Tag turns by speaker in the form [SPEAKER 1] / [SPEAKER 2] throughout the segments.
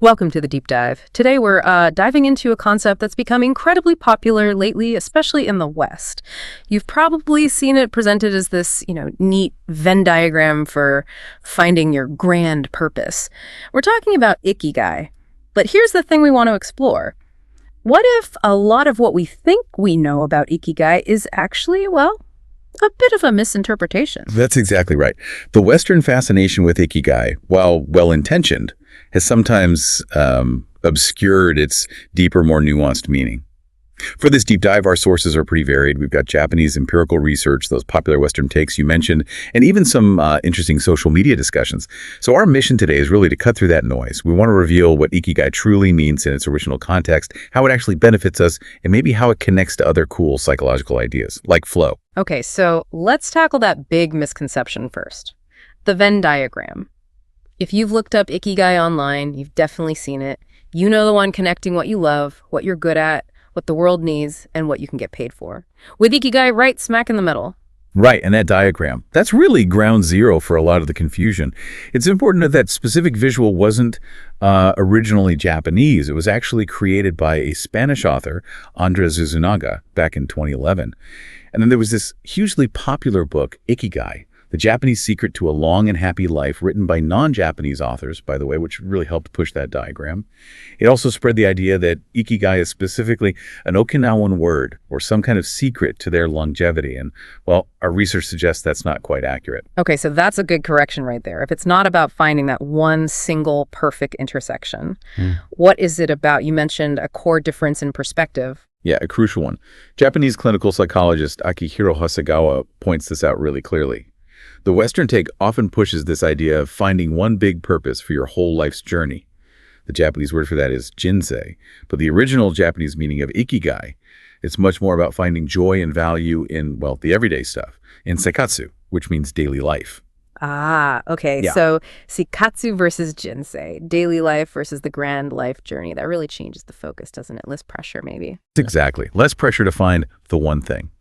[SPEAKER 1] Welcome to the deep dive. Today we're diving into a concept that's become incredibly popular lately, especially in the West. You've probably seen it presented as this, neat Venn diagram for finding your grand purpose. We're talking about Ikigai. But here's the thing we want to explore. What if a lot of what we think we know about Ikigai is actually, well, a bit of a misinterpretation?
[SPEAKER 2] That's exactly right. The Western fascination with Ikigai, while well-intentioned, has sometimes obscured its deeper, more nuanced meaning. For this deep dive, our sources are pretty varied. We've got Japanese empirical research, those popular Western takes you mentioned, and even some interesting social media discussions. So our mission today is really to cut through that noise. We want to reveal what Ikigai truly means in its original context, how it actually benefits us, and maybe how it connects to other cool psychological ideas, like flow.
[SPEAKER 1] Okay, so let's tackle that big misconception first. The Venn diagram. If you've looked up Ikigai online, you've definitely seen it. You know the one connecting what you love, what you're good at, what the world needs, and what you can get paid for. With Ikigai right smack in the middle.
[SPEAKER 2] Right, and that diagram, that's really ground zero for a lot of the confusion. It's important that that specific visual wasn't originally Japanese. It was actually created by a Spanish author, Andres Uzunaga, back in 2011. And then there was this hugely popular book, Ikigai, The Japanese Secret to a Long and Happy Life, written by non-Japanese authors, by the way, which really helped push that diagram. It also spread the idea that Ikigai is specifically an Okinawan word or some kind of secret to their longevity. And, well, our research suggests that's not quite accurate.
[SPEAKER 1] Okay, so that's a good correction right there. If it's not about finding that one single perfect intersection, what is it about? You mentioned a core difference in perspective.
[SPEAKER 2] Yeah, a crucial one. Japanese clinical psychologist Akihiro Hasegawa points this out really clearly. The Western take often pushes this idea of finding one big purpose for your whole life's journey. The Japanese word for that is jinsei, but the original Japanese meaning of ikigai, it's much more about finding joy and value in, well, the everyday stuff, in seikatsu, which means daily life.
[SPEAKER 1] Ah, okay.
[SPEAKER 2] Yeah.
[SPEAKER 1] So seikatsu versus jinsei, daily life versus the grand life journey. That really changes the focus, doesn't it? Less pressure, maybe.
[SPEAKER 2] Exactly. Less pressure to find the one thing.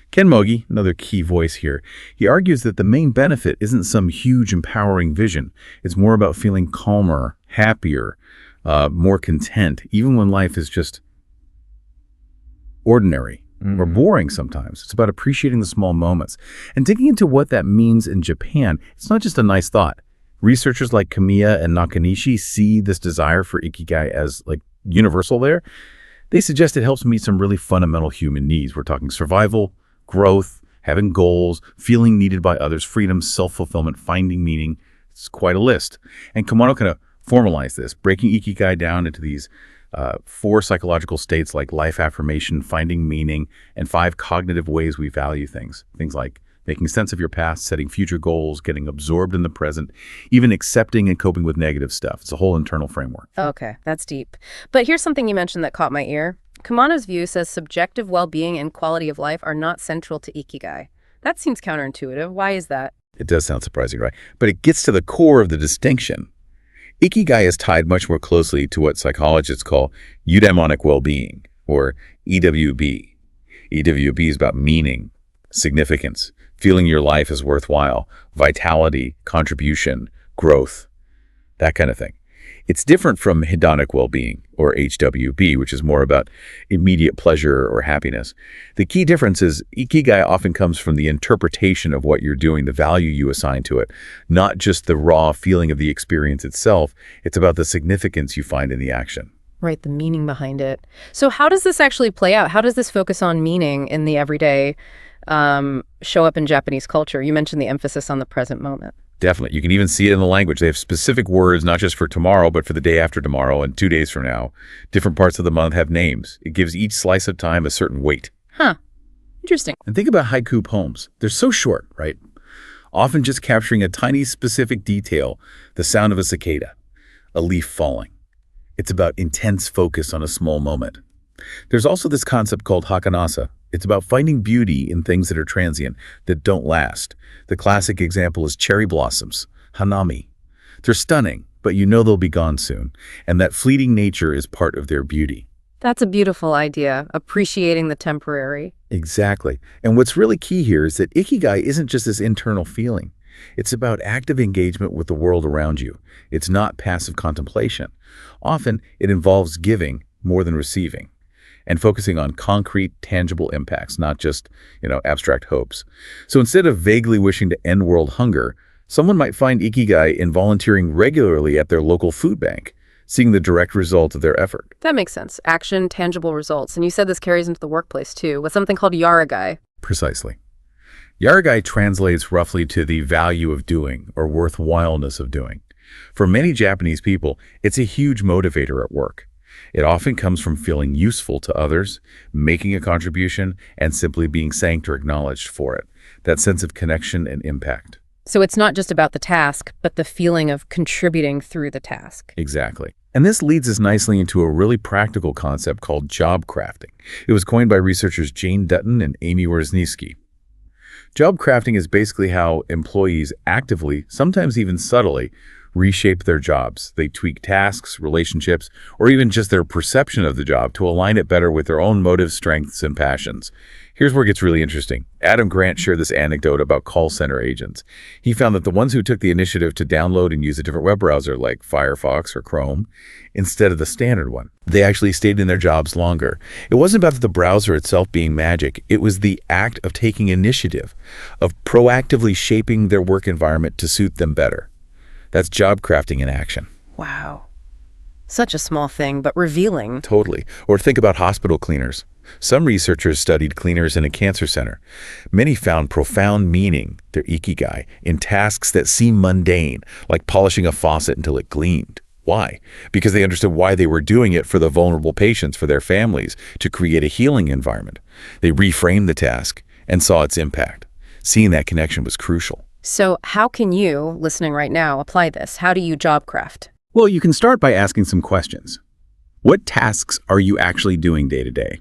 [SPEAKER 2] Ken Mogi, another key voice here, he argues that the main benefit isn't some huge empowering vision. It's more about feeling calmer, happier, more content, even when life is just ordinary or boring sometimes. It's about appreciating the small moments. And digging into what that means in Japan, it's not just a nice thought. Researchers like Kamiya and Nakanishi see this desire for Ikigai as like universal there. They suggest it helps meet some really fundamental human needs. We're talking survival, growth, having goals, feeling needed by others, freedom, self-fulfillment, finding meaning. It's quite a list. And Kumano kind of formalized this, breaking Ikigai down into these 4 psychological states like life affirmation, finding meaning, and 5 cognitive ways we value things. Things like making sense of your past, setting future goals, getting absorbed in the present, even accepting and coping with negative stuff. It's a whole internal framework.
[SPEAKER 1] Okay, that's deep. But here's something you mentioned that caught my ear. Kumano's view says subjective well-being and quality of life are not central to Ikigai. That seems counterintuitive. Why is that?
[SPEAKER 2] It does sound surprising, right? But it gets to the core of the distinction. Ikigai is tied much more closely to what psychologists call eudaimonic well-being, or EWB. EWB is about meaning, significance, feeling your life is worthwhile, vitality, contribution, growth, that kind of thing. It's different from hedonic well-being, or HWB, which is more about immediate pleasure or happiness. The key difference is Ikigai often comes from the interpretation of what you're doing, the value you assign to it, not just the raw feeling of the experience itself. It's about the significance you find in the action.
[SPEAKER 1] Right, the meaning behind it. So how does this actually play out? How does this focus on meaning in the everyday show up in Japanese culture? You mentioned the emphasis on the present moment.
[SPEAKER 2] Definitely. You can even see it in the language. They have specific words, not just for tomorrow, but for the day after tomorrow and 2 days from now. Different parts of the month have names. It gives each slice of time a certain weight.
[SPEAKER 1] Huh. Interesting.
[SPEAKER 2] And think about haiku poems. They're so short, right? Often just capturing a tiny specific detail, the sound of a cicada, a leaf falling. It's about intense focus on a small moment. There's also this concept called hakanasa. It's about finding beauty in things that are transient, that don't last. The classic example is cherry blossoms, hanami. They're stunning, but you know they'll be gone soon, and that fleeting nature is part of their beauty.
[SPEAKER 1] That's a beautiful idea, appreciating the temporary.
[SPEAKER 2] Exactly. And what's really key here is that Ikigai isn't just this internal feeling. It's about active engagement with the world around you. It's not passive contemplation. Often, it involves giving more than receiving and focusing on concrete, tangible impacts, not just, abstract hopes. So instead of vaguely wishing to end world hunger, someone might find Ikigai in volunteering regularly at their local food bank, seeing the direct result of their effort.
[SPEAKER 1] That makes sense. Action, tangible results. And you said this carries into the workplace too, with something called Ikigai.
[SPEAKER 2] Precisely. Ikigai translates roughly to the value of doing or worthwhileness of doing. For many Japanese people, it's a huge motivator at work. It often comes from feeling useful to others, making a contribution, and simply being thanked or acknowledged for it. That sense of connection and impact.
[SPEAKER 1] So it's not just about the task, but the feeling of contributing through the task.
[SPEAKER 2] Exactly. And this leads us nicely into a really practical concept called job crafting. It was coined by researchers Jane Dutton and Amy Wierzniewski. Job crafting is basically how employees actively, sometimes even subtly, reshape their jobs. They tweak tasks, relationships, or even just their perception of the job to align it better with their own motives, strengths, and passions. Here's where it gets really interesting. Adam Grant shared this anecdote about call center agents. He found that the ones who took the initiative to download and use a different web browser like Firefox or Chrome instead of the standard one, they actually stayed in their jobs longer. It wasn't about the browser itself being magic. It was the act of taking initiative, of proactively shaping their work environment to suit them better. That's job crafting in action.
[SPEAKER 1] Wow. Such a small thing, but revealing.
[SPEAKER 2] Totally. Or think about hospital cleaners. Some researchers studied cleaners in a cancer center. Many found profound meaning, their ikigai, in tasks that seem mundane, like polishing a faucet until it gleamed. Why? Because they understood why they were doing it for the vulnerable patients, for their families, to create a healing environment. They reframed the task and saw its impact. Seeing that connection was crucial.
[SPEAKER 1] So how can you, listening right now, apply this? How do you job craft?
[SPEAKER 2] Well, you can start by asking some questions. What tasks are you actually doing day to day?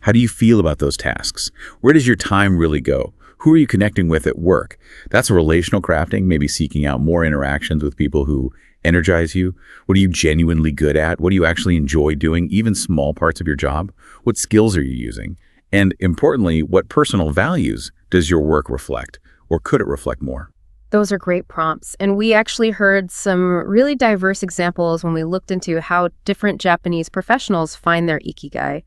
[SPEAKER 2] How do you feel about those tasks? Where does your time really go? Who are you connecting with at work? That's relational crafting, maybe seeking out more interactions with people who energize you. What are you genuinely good at? What do you actually enjoy doing, even small parts of your job? What skills are you using? And importantly, what personal values does your work reflect? Or could it reflect more?
[SPEAKER 1] Those are great prompts. And we actually heard some really diverse examples when we looked into how different Japanese professionals find their ikigai.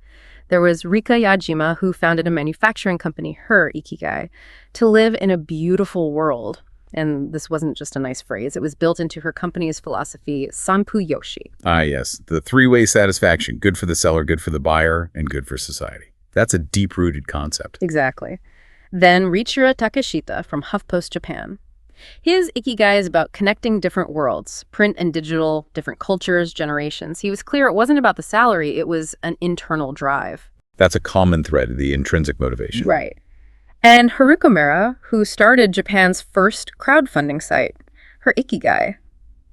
[SPEAKER 1] There was Rika Yajima, who founded a manufacturing company, her ikigai, to live in a beautiful world. And this wasn't just a nice phrase. It was built into her company's philosophy, Sanpu Yoshi.
[SPEAKER 2] Ah, yes. The three-way satisfaction. Good for the seller, good for the buyer, and good for society. That's a deep-rooted concept.
[SPEAKER 1] Exactly. Then Riichiro Takeshita from HuffPost Japan. His ikigai is about connecting different worlds, print and digital, different cultures, generations. He was clear it wasn't about the salary, it was an internal drive.
[SPEAKER 2] That's a common thread, the intrinsic motivation.
[SPEAKER 1] Right. And Haruko Mura, who started Japan's first crowdfunding site, her ikigai,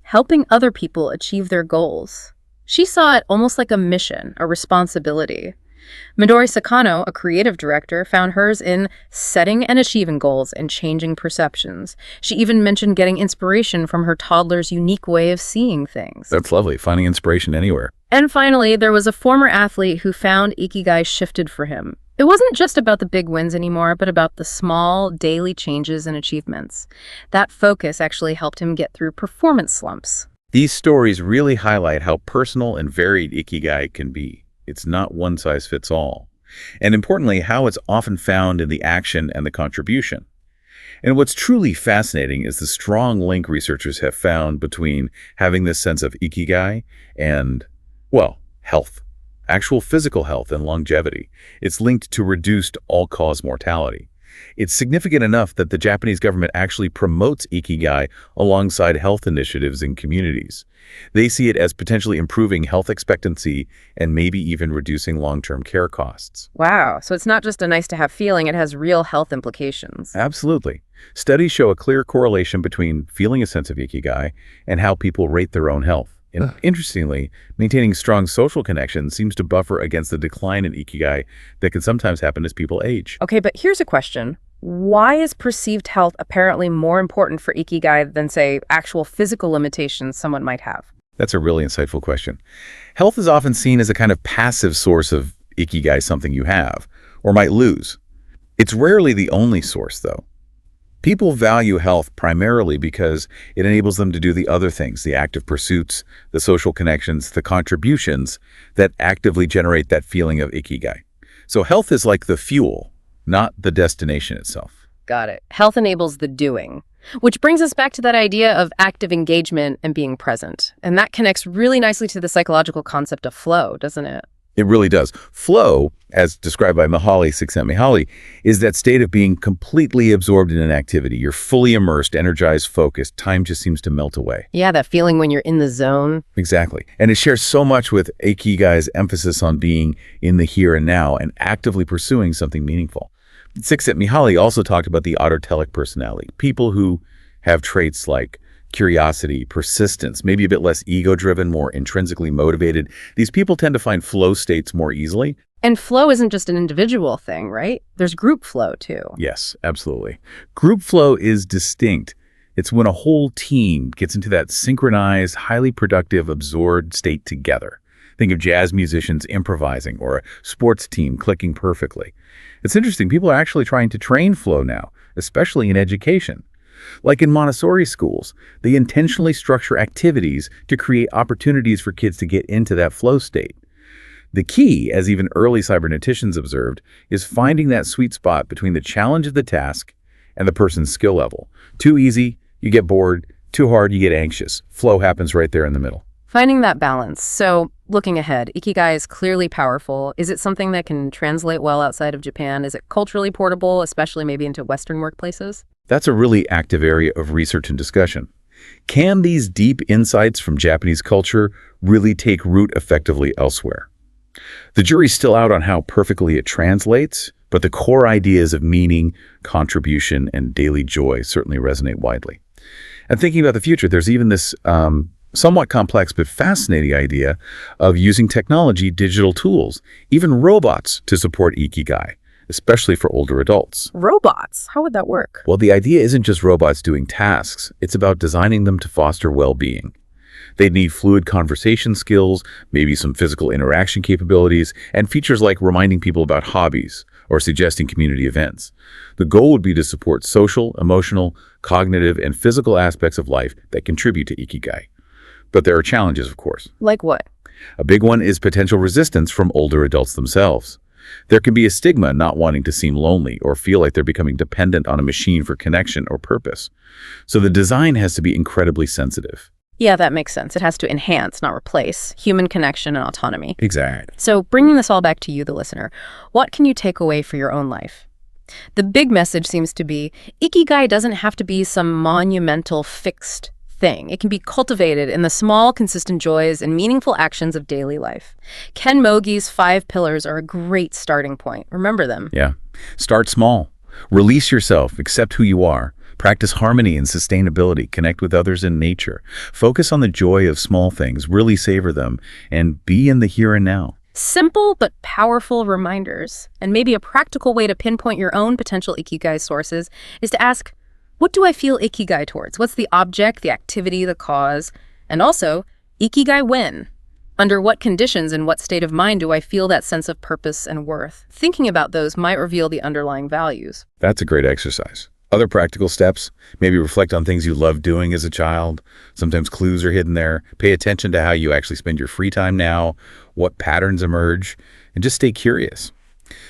[SPEAKER 1] helping other people achieve their goals. She saw it almost like a mission, a responsibility. Midori Sakano, a creative director, found hers in setting and achieving goals and changing perceptions. She even mentioned getting inspiration from her toddler's unique way of seeing things.
[SPEAKER 2] That's lovely, finding inspiration anywhere.
[SPEAKER 1] And finally, there was a former athlete who found ikigai shifted for him. It wasn't just about the big wins anymore, but about the small, daily changes and achievements. That focus actually helped him get through performance slumps.
[SPEAKER 2] These stories really highlight how personal and varied ikigai can be. It's not one size fits all. And importantly, how it's often found in the action and the contribution. And what's truly fascinating is the strong link researchers have found between having this sense of ikigai and, well, health. Actual physical health and longevity. It's linked to reduced all-cause mortality. It's significant enough that the Japanese government actually promotes ikigai alongside health initiatives in communities. They see it as potentially improving health expectancy and maybe even reducing long-term care costs.
[SPEAKER 1] Wow, so it's not just a nice-to-have feeling, it has real health implications.
[SPEAKER 2] Absolutely. Studies show a clear correlation between feeling a sense of ikigai and how people rate their own health. And interestingly, maintaining strong social connections seems to buffer against the decline in ikigai that can sometimes happen as people age.
[SPEAKER 1] Okay, but here's a question. Why is perceived health apparently more important for ikigai than, say, actual physical limitations someone might have?
[SPEAKER 2] That's a really insightful question. Health is often seen as a kind of passive source of ikigai, something you have or might lose. It's rarely the only source, though. People value health primarily because it enables them to do the other things, the active pursuits, the social connections, the contributions that actively generate that feeling of Ikigai. So health is like the fuel, not the destination itself.
[SPEAKER 1] Got it. Health enables the doing, which brings us back to that idea of active engagement and being present. And that connects really nicely to the psychological concept of flow, doesn't it?
[SPEAKER 2] It really does. Flow, as described by Csikszentmihalyi, is that state of being completely absorbed in an activity. You're fully immersed, energized, focused. Time just seems to melt away.
[SPEAKER 1] Yeah, that feeling when you're in the zone.
[SPEAKER 2] Exactly. And it shares so much with Ikigai's emphasis on being in the here and now and actively pursuing something meaningful. Csikszentmihalyi also talked about the autotelic personality, people who have traits like curiosity, persistence, maybe a bit less ego-driven, more intrinsically motivated. These people tend to find flow states more easily.
[SPEAKER 1] And flow isn't just an individual thing, right? There's group flow, too.
[SPEAKER 2] Yes, absolutely. Group flow is distinct. It's when a whole team gets into that synchronized, highly productive, absorbed state together. Think of jazz musicians improvising or a sports team clicking perfectly. It's interesting. People are actually trying to train flow now, especially in education. Like in Montessori schools, they intentionally structure activities to create opportunities for kids to get into that flow state. The key, as even early cyberneticians observed, is finding that sweet spot between the challenge of the task and the person's skill level. Too easy, you get bored. Too hard, you get anxious. Flow happens right there in the middle.
[SPEAKER 1] Finding that balance. So, looking ahead, Ikigai is clearly powerful. Is it something that can translate well outside of Japan? Is it culturally portable, especially maybe into Western workplaces?
[SPEAKER 2] That's a really active area of research and discussion. Can these deep insights from Japanese culture really take root effectively elsewhere? The jury's still out on how perfectly it translates, but the core ideas of meaning, contribution, and daily joy certainly resonate widely. And thinking about the future, there's even this somewhat complex but fascinating idea of using technology, digital tools, even robots to support Ikigai, especially for older adults.
[SPEAKER 1] Robots? How would that work?
[SPEAKER 2] Well, the idea isn't just robots doing tasks. It's about designing them to foster well-being. They'd need fluid conversation skills, maybe some physical interaction capabilities, and features like reminding people about hobbies or suggesting community events. The goal would be to support social, emotional, cognitive, and physical aspects of life that contribute to Ikigai. But there are challenges, of course.
[SPEAKER 1] Like what?
[SPEAKER 2] A big one is potential resistance from older adults themselves. There can be a stigma not wanting to seem lonely or feel like they're becoming dependent on a machine for connection or purpose. So the design has to be incredibly sensitive.
[SPEAKER 1] Yeah, that makes sense. It has to enhance, not replace, human connection and autonomy.
[SPEAKER 2] Exactly.
[SPEAKER 1] So bringing this all back to you, the listener, what can you take away for your own life? The big message seems to be, Ikigai doesn't have to be some monumental fixed thing. It can be cultivated in the small, consistent joys and meaningful actions of daily life. Ken Mogi's 5 pillars are a great starting point. Remember them.
[SPEAKER 2] Yeah. Start small. Release yourself. Accept who you are. Practice harmony and sustainability. Connect with others in nature. Focus on the joy of small things. Really savor them. And be in the here and now.
[SPEAKER 1] Simple but powerful reminders. And maybe a practical way to pinpoint your own potential Ikigai sources is to ask, what do I feel Ikigai towards? What's the object, the activity, the cause? And also, Ikigai when? Under what conditions and what state of mind do I feel that sense of purpose and worth? Thinking about those might reveal the underlying values.
[SPEAKER 2] That's a great exercise. Other practical steps, maybe reflect on things you loved doing as a child. Sometimes clues are hidden there. Pay attention to how you actually spend your free time now, what patterns emerge, and just stay curious.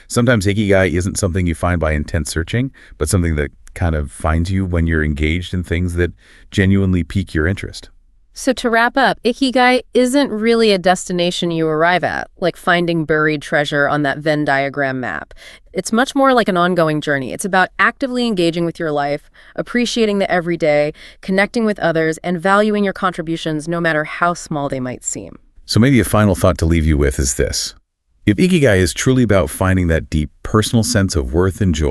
[SPEAKER 2] Sometimes Ikigai isn't something you find by intense searching, but something that kind of finds you when you're engaged in things that genuinely pique your interest.
[SPEAKER 1] So to wrap up, Ikigai isn't really a destination you arrive at, like finding buried treasure on that Venn diagram map. It's much more like an ongoing journey. It's about actively engaging with your life, appreciating the everyday, connecting with others, and valuing your contributions no matter how small they might seem.
[SPEAKER 2] So maybe a final thought to leave you with is this. If Ikigai is truly about finding that deep personal sense of worth and joy,